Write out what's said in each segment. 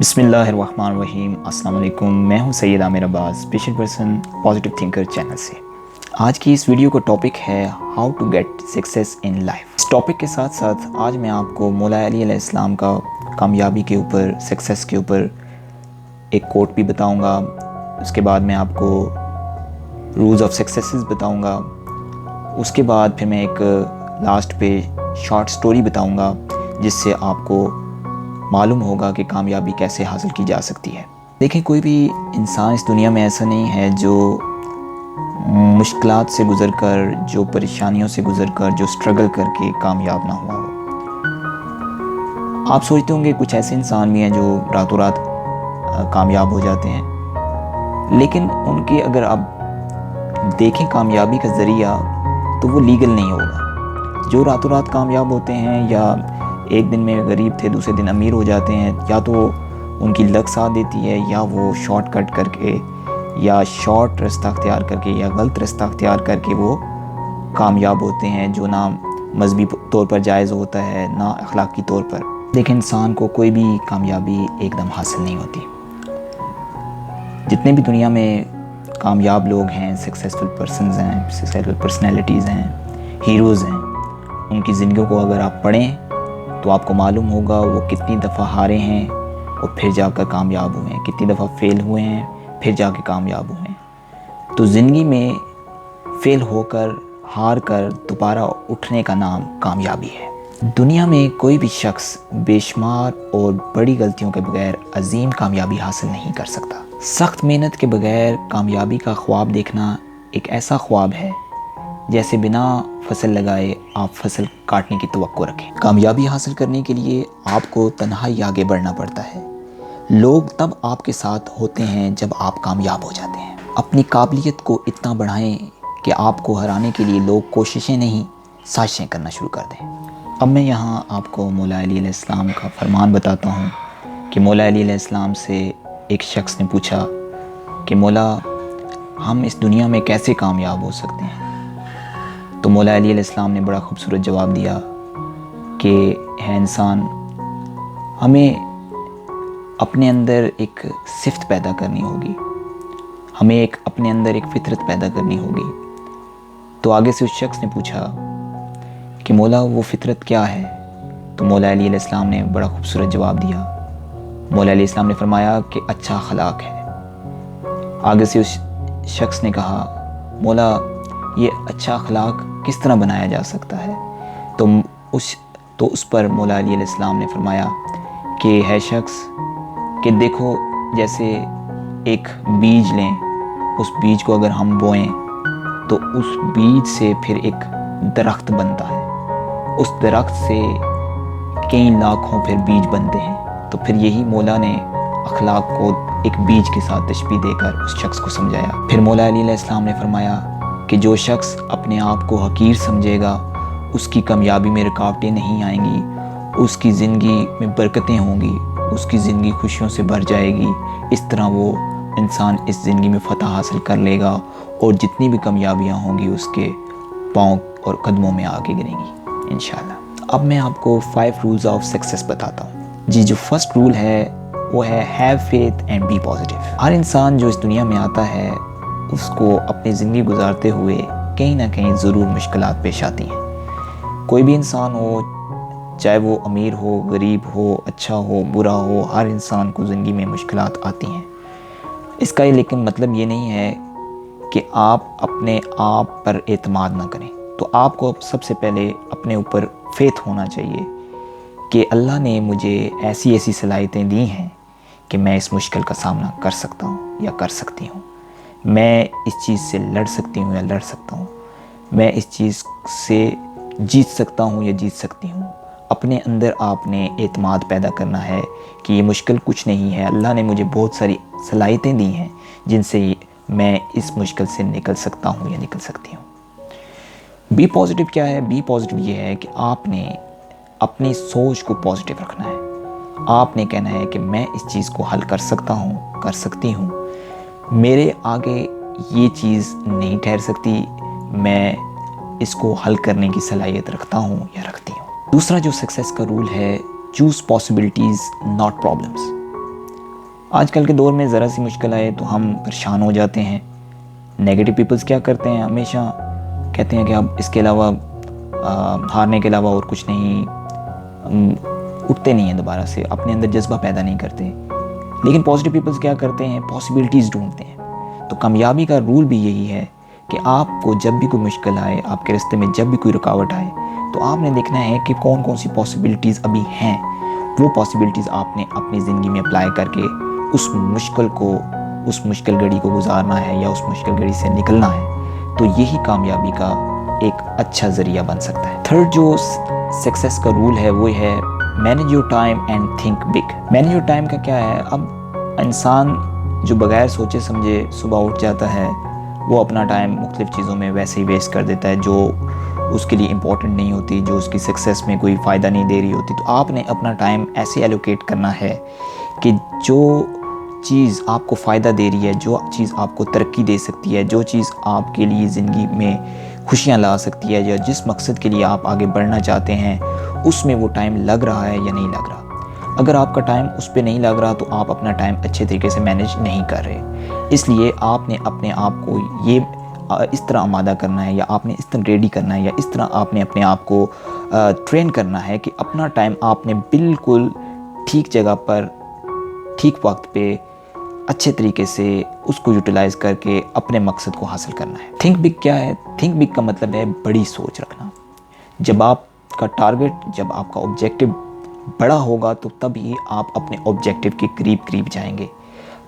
بسم اللہ الرحمن الرحیم۔ السلام علیکم، میں ہوں Syed Aamir Abbas, special person positive thinker channel سے۔ آج کی اس ویڈیو کا ٹاپک ہے how to get success in life. اس ٹاپک کے ساتھ ساتھ آج میں آپ کو مولا علی علیہ السلام کا کامیابی کے اوپر، سکسیس کے اوپر ایک کوٹ بھی بتاؤں گا۔ اس کے بعد میں آپ کو رولز آف سکسیسز بتاؤں گا۔ اس کے بعد پھر میں ایک لاسٹ پہ شارٹ سٹوری بتاؤں گا جس سے آپ کو معلوم ہوگا کہ کامیابی کیسے حاصل کی جا سکتی ہے۔ دیکھیں، کوئی بھی انسان اس دنیا میں ایسا نہیں ہے جو مشکلات سے گزر کر، جو پریشانیوں سے گزر کر، جو سٹرگل کر کے کامیاب نہ ہوا ہو۔ آپ سوچتے ہوں گے کچھ ایسے انسان بھی ہیں جو راتوں رات کامیاب ہو جاتے ہیں، لیکن ان کی اگر آپ دیکھیں کامیابی کا ذریعہ تو وہ لیگل نہیں ہوگا۔ جو راتوں رات کامیاب ہوتے ہیں یا ایک دن میں غریب تھے دوسرے دن امیر ہو جاتے ہیں، یا تو ان کی لک ساتھ دیتی ہے، یا وہ شارٹ کٹ کر کے، یا شارٹ رستہ اختیار کر کے، یا غلط رستہ اختیار کر کے وہ کامیاب ہوتے ہیں، جو نہ مذہبی طور پر جائز ہوتا ہے نہ اخلاقی طور پر۔ لیکن انسان کو کوئی بھی کامیابی ایک دم حاصل نہیں ہوتی۔ جتنے بھی دنیا میں کامیاب لوگ ہیں، سکسیسفل پرسنز ہیں، سکسیسفل پرسنالٹیز ہیں، ہیروز ہیں، ان کی زندگیوں کو اگر آپ پڑھیں تو آپ کو معلوم ہوگا وہ کتنی دفعہ ہارے ہیں اور پھر جا کر کامیاب ہوئے ہیں، کتنی دفعہ فیل ہوئے ہیں پھر جا کے کامیاب ہوئے ہیں۔ تو زندگی میں فیل ہو کر، ہار کر دوبارہ اٹھنے کا نام کامیابی ہے۔ دنیا میں کوئی بھی شخص بے شمار اور بڑی غلطیوں کے بغیر عظیم کامیابی حاصل نہیں کر سکتا۔ سخت محنت کے بغیر کامیابی کا خواب دیکھنا ایک ایسا خواب ہے جیسے بنا فصل لگائے آپ فصل کاٹنے کی توقع رکھیں۔ کامیابی حاصل کرنے کے لیے آپ کو تنہائی آگے بڑھنا پڑتا ہے۔ لوگ تب آپ کے ساتھ ہوتے ہیں جب آپ کامیاب ہو جاتے ہیں۔ اپنی قابلیت کو اتنا بڑھائیں کہ آپ کو ہرانے کے لیے لوگ کوششیں نہیں، سازشیں کرنا شروع کر دیں۔ اب میں یہاں آپ کو مولا علی علیہ السلام کا فرمان بتاتا ہوں کہ مولا علی علیہ السلام سے ایک شخص نے پوچھا کہ مولا، ہم اس دنیا میں کیسے کامیاب ہو سکتے ہیں؟ تو مولا علی علیہ السلام نے بڑا خوبصورت جواب دیا کہ ہے انسان، ہمیں اپنے اندر ایک صفت پیدا کرنی ہوگی، ہمیں اپنے اندر ایک فطرت پیدا کرنی ہوگی۔ تو آگے سے اس شخص نے پوچھا کہ مولا وہ فطرت کیا ہے؟ تو مولا علی علیہ السلام نے بڑا خوبصورت جواب دیا۔ مولا علیہ السلام نے فرمایا کہ اچھا اخلاق ہے۔ آگے سے اس شخص نے کہا، مولا یہ اچھا اخلاق کس طرح بنایا جا سکتا ہے؟ تو اس پر مولا علی علیہ السلام نے فرمایا کہ ہے شخص کہ دیکھو، جیسے ایک بیج لیں، اس بیج کو اگر ہم بوئیں تو اس بیج سے پھر ایک درخت بنتا ہے، اس درخت سے کئی لاکھوں پھر بیج بنتے ہیں۔ تو پھر یہی مولا نے اخلاق کو ایک بیج کے ساتھ تشبیہ دے کر اس شخص کو سمجھایا۔ پھر مولا علی علیہ السلام نے فرمایا کہ جو شخص اپنے آپ کو حقیر سمجھے گا، اس کی کامیابی میں رکاوٹیں نہیں آئیں گی، اس کی زندگی میں برکتیں ہوں گی، اس کی زندگی خوشیوں سے بھر جائے گی۔ اس طرح وہ انسان اس زندگی میں فتح حاصل کر لے گا اور جتنی بھی کامیابیاں ہوں گی اس کے پاؤں اور قدموں میں آگے گریں گی انشاءاللہ۔ اب میں آپ کو 5 رولز آف سکسیس بتاتا ہوں۔ جی، جو فرسٹ رول ہے وہ ہے have faith and be positive. ہر انسان جو اس دنیا میں آتا ہے اس کو اپنی زندگی گزارتے ہوئے کہیں نہ کہیں ضرور مشکلات پیش آتی ہیں۔ کوئی بھی انسان ہو، چاہے وہ امیر ہو، غریب ہو، اچھا ہو، برا ہو، ہر انسان کو زندگی میں مشکلات آتی ہیں۔ اس کا لیکن مطلب یہ نہیں ہے کہ آپ اپنے آپ پر اعتماد نہ کریں۔ تو آپ کو سب سے پہلے اپنے اوپر فیتھ ہونا چاہیے کہ اللہ نے مجھے ایسی ایسی صلاحیتیں دی ہیں کہ میں اس مشکل کا سامنا کر سکتا ہوں یا کر سکتی ہوں، میں اس چیز سے لڑ سکتی ہوں یا لڑ سکتا ہوں، میں اس چیز سے جیت سکتا ہوں یا جیت سکتی ہوں۔ اپنے اندر آپ نے اعتماد پیدا کرنا ہے کہ یہ مشکل کچھ نہیں ہے، اللہ نے مجھے بہت ساری صلاحیتیں دی ہیں جن سے میں اس مشکل سے نکل سکتا ہوں یا نکل سکتی ہوں۔ بی پازیٹیو کیا ہے؟ بی پازیٹیو یہ ہے کہ آپ نے اپنی سوچ کو پازیٹیو رکھنا ہے۔ آپ نے کہنا ہے کہ میں اس چیز کو حل کر سکتا ہوں، کر سکتی ہوں، میرے آگے یہ چیز نہیں ٹھہر سکتی، میں اس کو حل کرنے کی صلاحیت رکھتا ہوں یا رکھتی ہوں۔ دوسرا جو سکسیس کا رول ہے، چوز پاسبلٹیز ناٹ پرابلمس۔ آج کل کے دور میں ذرا سی مشکل آئے تو ہم پریشان ہو جاتے ہیں. نیگیٹو پیپلز کیا کرتے ہیں, ہمیشہ کہتے ہیں کہ اب اس کے علاوہ ہارنے کے علاوہ اور کچھ نہیں, اٹھتے نہیں ہیں دوبارہ سے, اپنے اندر جذبہ پیدا نہیں کرتے. لیکن پازیٹیو پیپلز کیا کرتے ہیں, پاسبلٹیز ڈھونڈتے ہیں. تو کامیابی کا رول بھی یہی ہے کہ آپ کو جب بھی کوئی مشکل آئے, آپ کے راستے میں جب بھی کوئی رکاوٹ آئے, تو آپ نے دیکھنا ہے کہ کون کون سی پاسبلٹیز ابھی ہیں. وہ پاسبلٹیز آپ نے اپنی زندگی میں اپلائی کر کے اس مشکل گھڑی کو گزارنا ہے یا اس مشکل گھڑی سے نکلنا ہے. تو یہی کامیابی کا ایک اچھا ذریعہ بن سکتا ہے. تھرڈ جو سکسیس کا رول ہے وہ ہے manage your time and think big. Manage your time کا کیا ہے, اب انسان جو بغیر سوچے سمجھے صبح اٹھ جاتا ہے, وہ اپنا ٹائم مختلف چیزوں میں ویسے ہی ویسٹ کر دیتا ہے جو اس کے لیے امپورٹنٹ نہیں ہوتی, جو اس کی سکسیس میں کوئی فائدہ نہیں دے رہی ہوتی. تو آپ نے اپنا ٹائم ایسے ایلوکیٹ کرنا ہے کہ جو چیز آپ کو فائدہ دے رہی ہے, جو چیز آپ کو ترقی دے سکتی ہے, جو چیز آپ کے لیے زندگی میں خوشیاں لا سکتی ہے, یا جس مقصد کے لیے آپ آگے بڑھنا چاہتے ہیں, اس میں وہ ٹائم لگ رہا ہے یا نہیں لگ رہا. اگر آپ کا ٹائم اس پہ نہیں لگ رہا تو آپ اپنا ٹائم اچھے طریقے سے مینیج نہیں کر رہے. اس لیے آپ نے اپنے آپ کو یہ اس طرح آمادہ کرنا ہے, یا آپ نے اس طرح ریڈی کرنا ہے, یا اس طرح آپ نے اپنے آپ کو ٹرین کرنا ہے کہ اپنا ٹائم آپ نے بالکل ٹھیک جگہ پر ٹھیک وقت پہ اچھے طریقے سے اس کو یوٹیلائز کر کے اپنے مقصد کو حاصل کرنا ہے. تھنک بگ کیا ہے, تھنک بگ کا مطلب ہے بڑی سوچ رکھنا. جب آپ کا ٹارگٹ, جب آپ کا آبجیکٹو بڑا ہوگا تو تب ہی آپ اپنے آبجیکٹو کے قریب جائیں گے.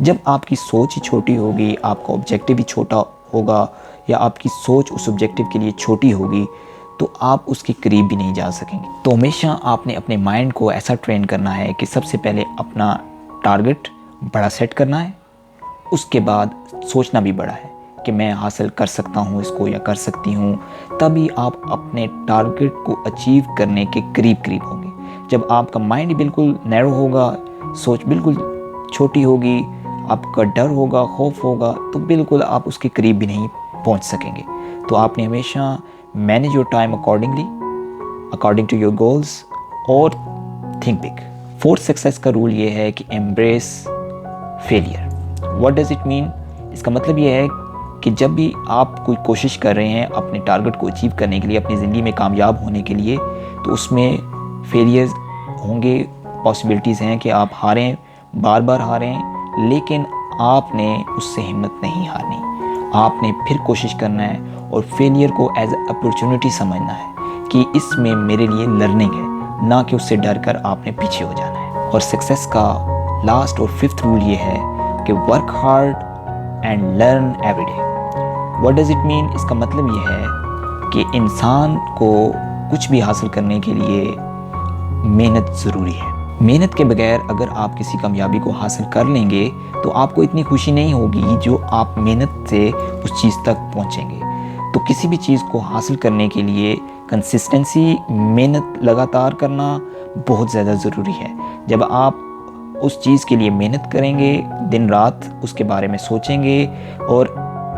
جب آپ کی سوچ ہی چھوٹی ہوگی, آپ کا آبجیکٹو بھی چھوٹا ہوگا, یا آپ کی سوچ اس آبجیکٹو کے لیے چھوٹی ہوگی, تو آپ اس کے قریب بھی نہیں جا سکیں گے. تو ہمیشہ آپ نے اپنے مائنڈ کو ایسا ٹرین کرنا ہے کہ سب سے پہلے اپنا ٹارگٹ بڑا سیٹ کرنا ہے, اس کے بعد سوچنا بھی بڑا ہے کہ میں حاصل کر سکتا ہوں اس کو یا کر سکتی ہوں. تبھی آپ اپنے ٹارگٹ کو اچیو کرنے کے قریب ہوں گے. جب آپ کا مائنڈ بالکل نیرو ہوگا, سوچ بالکل چھوٹی ہوگی, آپ کا ڈر ہوگا, خوف ہوگا, تو بالکل آپ اس کے قریب بھی نہیں پہنچ سکیں گے. تو آپ نے ہمیشہ manage your time according to your goals اور تھنک بگ. فورتھ سکسیس کا رول یہ ہے کہ embrace failure. What does it mean? اس کا مطلب یہ ہے کہ جب بھی آپ کوئی کوشش کر رہے ہیں اپنے ٹارگٹ کو اچیو کرنے کے لیے, اپنی زندگی میں کامیاب ہونے کے لیے, تو اس میں فیلیئرز ہوں گے, پاسبلٹیز ہیں کہ آپ ہاریں, بار بار ہاریں, لیکن آپ نے اس سے ہمت نہیں ہارنی. آپ نے پھر کوشش کرنا ہے اور فیلئر کو ایز اے اپرچونٹی سمجھنا ہے کہ اس میں میرے لیے لرننگ ہے, نہ کہ اس سے ڈر کر آپ نے پیچھے ہو جانا ہے. اور سکسیس کا لاسٹ اور ففتھ رول یہ ہے کہ work hard and learn every day. What does it mean? اس کا مطلب یہ ہے کہ انسان کو کچھ بھی حاصل کرنے کے لیے محنت ضروری ہے. محنت کے بغیر اگر آپ کسی کامیابی کو حاصل کر لیں گے تو آپ کو اتنی خوشی نہیں ہوگی جو آپ محنت سے اس چیز تک پہنچیں گے. تو کسی بھی چیز کو حاصل کرنے کے لیے کنسسٹنسی, محنت لگاتار کرنا بہت زیادہ ضروری ہے. جب آپ اس چیز کے لیے محنت کریں گے, دن رات اس کے بارے میں سوچیں گے اور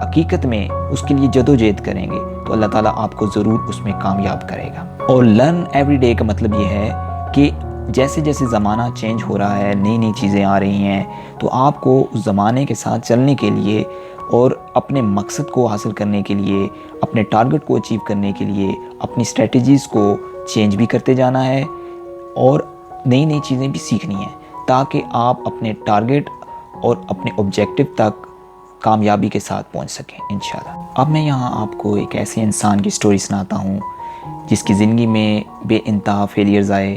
حقیقت میں اس کے لیے جدوجہد کریں گے, تو اللہ تعالیٰ آپ کو ضرور اس میں کامیاب کرے گا. اور لرن ایوری ڈے کا مطلب یہ ہے کہ جیسے جیسے زمانہ چینج ہو رہا ہے, نئی چیزیں آ رہی ہیں, تو آپ کو اس زمانے کے ساتھ چلنے کے لیے اور اپنے مقصد کو حاصل کرنے کے لیے, اپنے ٹارگٹ کو اچیو کرنے کے لیے اپنی اسٹریٹجیز کو چینج بھی کرتے جانا ہے اور نئی چیزیں بھی سیکھنی ہیں, تاکہ آپ اپنے ٹارگٹ اور اپنے آبجیکٹو تک کامیابی کے ساتھ پہنچ سکیں انشاءاللہ. اب میں یہاں آپ کو ایک ایسے انسان کی سٹوری سناتا ہوں جس کی زندگی میں بے انتہا فیلیئرز آئے,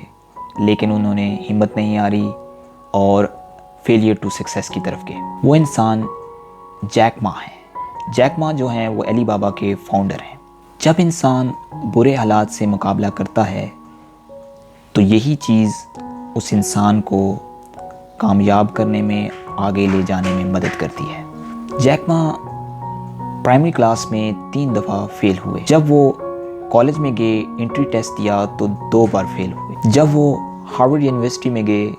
لیکن انہوں نے ہمت نہیں ہاری اور فیلیئر ٹو سکسیس کی طرف گئے. وہ انسان جیک ما ہیں. جیک ما جو ہیں وہ علی بابا کے فاؤنڈر ہیں. جب انسان برے حالات سے مقابلہ کرتا ہے تو یہی چیز اس انسان کو کامیاب کرنے میں, آگے لے جانے میں مدد کرتی ہے. جیک ما پرائمری کلاس میں 3 دفعہ فیل ہوئے. جب وہ کالج میں گئے, انٹری ٹیسٹ دیا تو 2 بار فیل ہوئے. جب وہ ہارورڈ یونیورسٹی میں گئے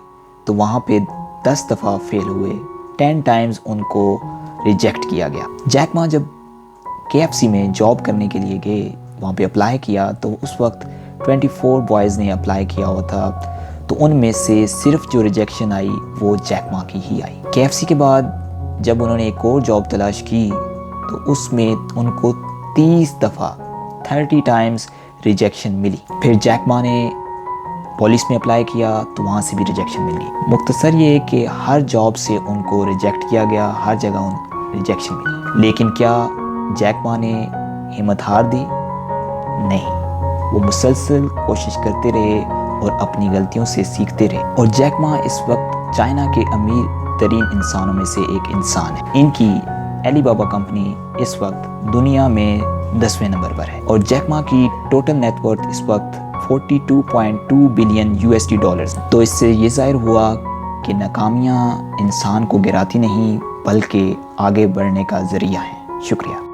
تو وہاں پہ 10 دفعہ فیل ہوئے. 10 ٹائمز ان کو ریجیکٹ کیا گیا. جیک ما جب KFC میں جاب کرنے کے لیے گئے, وہاں پہ اپلائی کیا تو اس وقت 24 بوائز نے اپلائی کیا ہوا تھا. تو ان میں سے صرف جو ریجیکشن آئی وہ جیک ما کی ہی آئی۔ KFC کے بعد جب انہوں نے ایک اور جاب تلاش کی تو اس میں ان کو 30 دفعہ 30 ٹائمز ریجیکشن ملی۔ پھر جیک ما نے پولیس میں اپلائی کیا تو وہاں سے بھی ریجیکشن ملی۔ مختصر یہ کہ ہر جاب سے ان کو ریجیکٹ کیا گیا، ہر جگہ ان ریجیکشن ملی۔ لیکن کیا جیک ما نے ہمت ہار دی؟ نہیں، وہ مسلسل کوشش کرتے رہے اور اپنی غلطیوں سے سیکھتے رہے، اور جیک ما اس وقت چائنا کے امیر ترین انسانوں میں سے ایک انسان ہے۔ ان کی علی بابا کمپنی اس وقت دنیا میں 10ویں نمبر پر ہے، اور جیک ما کی ٹوٹل نیٹ ورتھ اس وقت 42.2 بلین $۔ تو اس سے یہ ظاہر ہوا کہ ناکامیاں انسان کو گراتی نہیں بلکہ آگے بڑھنے کا ذریعہ ہیں۔ شکریہ۔